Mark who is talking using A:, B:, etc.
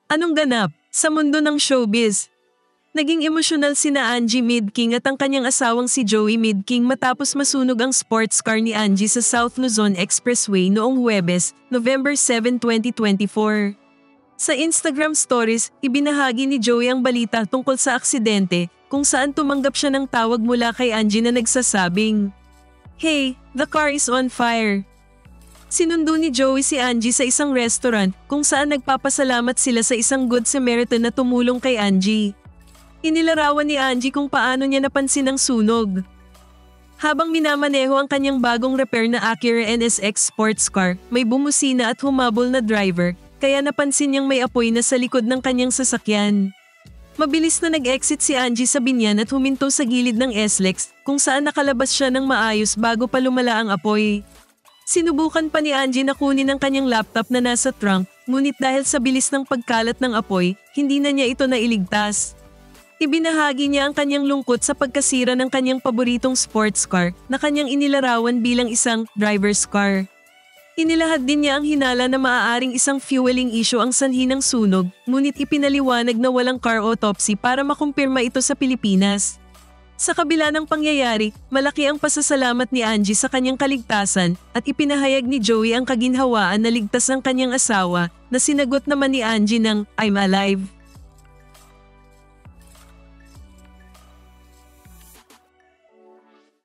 A: Anong ganap sa mundo ng showbiz? Naging emosyonal sina Angie Midking at ang kanyang asawang si Joey Midking matapos masunog ang sports car ni Angie sa South Luzon Expressway noong Huwebes, November 7, 2024. Sa Instagram stories, ibinahagi ni Joey ang balita tungkol sa aksidente kung saan tumanggap siya ng tawag mula kay Angie na nagsasabing, "Hey, the car is on fire." Sinundo ni Joey si Angie sa isang restaurant kung saan nagpapasalamat sila sa isang Good Samaritan na tumulong kay Angie. Inilarawan ni Angie kung paano niya napansin ang sunog. Habang minamaneho ang kanyang bagong repair na Acura NSX sports car, may bumusina at humabol na driver, kaya napansin niyang may apoy na sa likod ng kanyang sasakyan. Mabilis na nag-exit si Angie sa binyan at huminto sa gilid ng SLEX kung saan nakalabas siya ng maayos bago pa lumala ang apoy. Sinubukan pa ni Angie na kunin ang kanyang laptop na nasa trunk, ngunit dahil sa bilis ng pagkalat ng apoy, hindi na niya ito nailigtas. Ibinahagi niya ang kanyang lungkot sa pagkasira ng kanyang paboritong sports car na kanyang inilarawan bilang isang driver's car. Inilahad din niya ang hinala na maaaring isang fueling issue ang sanhi ng sunog, ngunit ipinaliwanag na walang car autopsy para makumpirma ito sa Pilipinas. Sa kabila ng pangyayari, malaki ang pasasalamat ni Angie sa kanyang kaligtasan at ipinahayag ni Joey ang kaginhawaan na ligtas ang kanyang asawa na sinagot naman ni Angie ng "I'm alive."